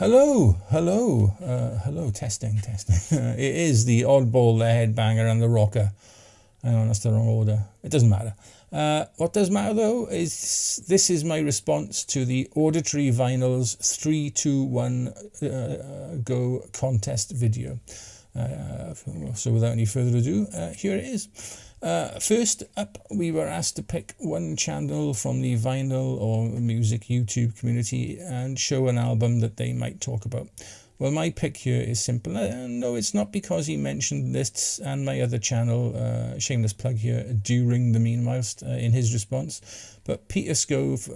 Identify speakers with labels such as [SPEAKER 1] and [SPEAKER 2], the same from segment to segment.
[SPEAKER 1] Hello, testing. It is the oddball, the headbanger, and the rocker. Hang on, that's the wrong order. It doesn't matter. What does matter though is this is my response to the Auditory Vinyl's 3, 2, 1 Go contest video. So without any further ado, here it is. First up, we were asked to pick one channel from the vinyl or music YouTube community and show an album that they might talk about. Well, my pick here is simple. No, it's not because he mentioned this and my other channel, shameless plug here, during the meanwhile in his response. But Peter Scove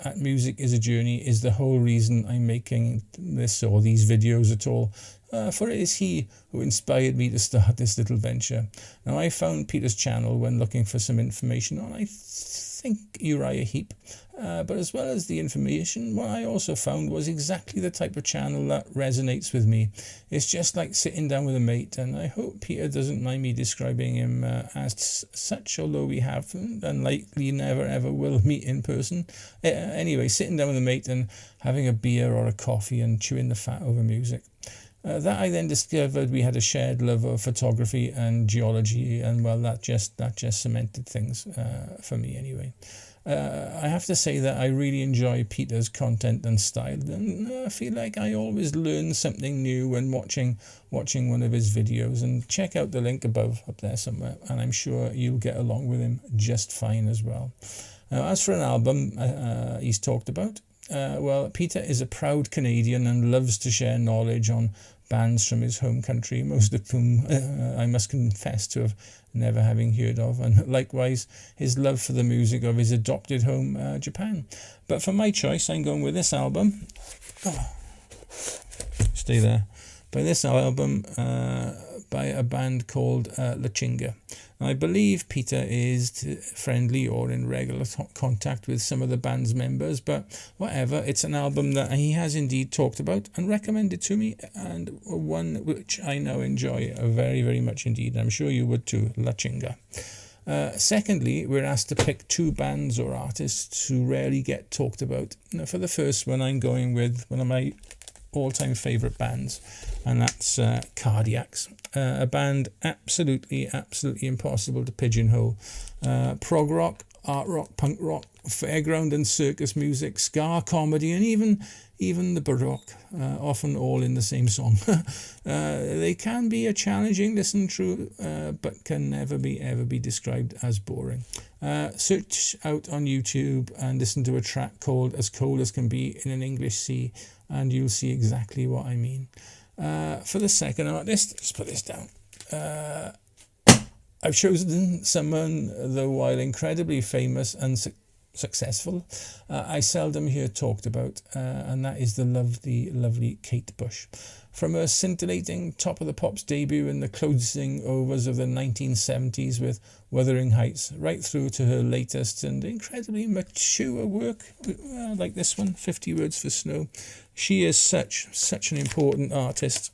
[SPEAKER 1] at Music is a Journey is the whole reason I'm making this or these videos at all. For it is he who inspired me to start this little venture. Now, I found Peter's channel when looking for some information on, I think, Uriah Heep. But as well as the information, what I also found was exactly the type of channel that resonates with me. It's just like sitting down with a mate, and I hope Peter doesn't mind me describing him as such, although we have and likely never ever will meet in person. Anyway, sitting down with a mate and having a beer or a coffee and chewing the fat over music. That I then discovered we had a shared love of photography and geology, and well, that just cemented things for me anyway. I have to say that I really enjoy Peter's content and style, and I feel like I always learn something new when watching one of his videos. And check out the link above up there somewhere, and I'm sure you'll get along with him just fine as well. As for an album he's talked about, well, Peter is a proud Canadian and loves to share knowledge on bands from his home country, most of whom I must confess to have never having heard of, and likewise his love for the music of his adopted home, Japan. But for my choice, I'm going with this album. Stay there. By this album by a band called Lachinga. I believe Peter is friendly or in regular contact with some of the band's members, but whatever, it's an album that he has indeed talked about and recommended to me, and one which I now enjoy very, very much indeed. I'm sure you would too, Lachinga. Secondly, we're asked to pick two bands or artists who rarely get talked about. Now, for the first one, I'm going with one of my all-time favourite bands, and that's Cardiacs, a band absolutely impossible to pigeonhole. Prog rock, art rock, punk rock, fairground and circus music, ska comedy, and even the baroque, often all in the same song. They can be a challenging listen through, but can never be described as boring. Search out on YouTube and listen to a track called As Cold as Can Be in an English Sea, and you'll see exactly what I mean. For the second artist, let's put this down. I've chosen someone, though while incredibly famous and successful, I seldom hear talked about, and that is the lovely Kate Bush. From her scintillating Top of the Pops debut in the closing overs of the 1970s with Wuthering Heights, right through to her latest and incredibly mature work, like this one, 50 Words for Snow. She is such an important artist.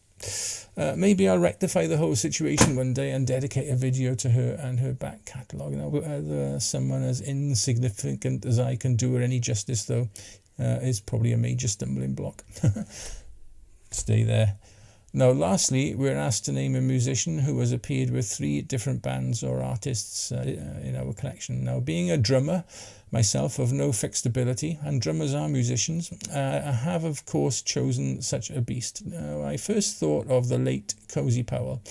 [SPEAKER 1] Maybe I'll rectify the whole situation one day and dedicate a video to her and her back catalogue. Now, someone as insignificant as I can do her any justice, though, is probably a major stumbling block. Stay there. Now, lastly, we're asked to name a musician who has appeared with 3 different bands or artists in our collection. Now, being a drummer myself of no fixed ability, and drummers are musicians, I have of course chosen such a beast. Now, I first thought of the late Cozy Powell.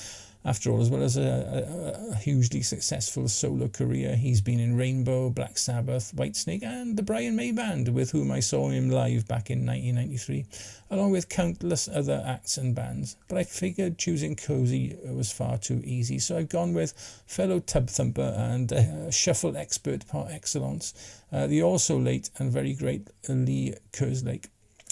[SPEAKER 1] After all, as well as a hugely successful solo career, he's been in Rainbow, Black Sabbath, Whitesnake, and the Brian May Band, with whom I saw him live back in 1993, along with countless other acts and bands. But I figured choosing Cozy was far too easy, so I've gone with fellow tub thumper and shuffle expert par excellence, the also late and very great Lee Kerslake.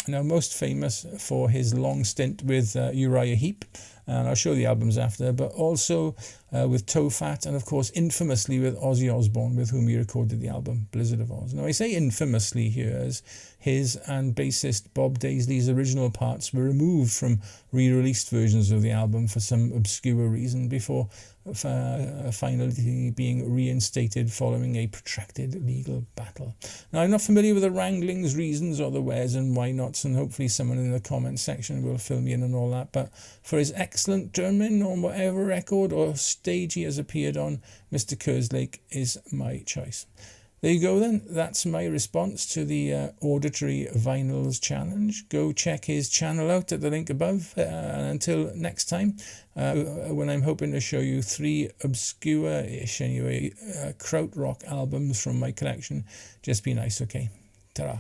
[SPEAKER 1] Now, most famous for his long stint with Uriah Heep, and I'll show the albums after, but also with Tofat, and of course infamously with Ozzy Osbourne, with whom he recorded the album Blizzard of Oz. Now I say infamously here as his and bassist Bob Daisley's original parts were removed from re-released versions of the album for some obscure reason before finally being reinstated following a protracted legal battle. Now, I'm not familiar with the wranglings, reasons, or the wheres and why nots, and hopefully someone in the comment section will fill me in on all that, but for his excellent drumming on whatever record or stage he has appeared on, Mr. Kerslake is my choice. There you go then, that's my response to the Auditory Vinyls Challenge. Go check his channel out at the link above, and until next time, when I'm hoping to show you 3 obscure-ish anyway, krautrock albums from my collection. Just be nice, okay? Ta-ra.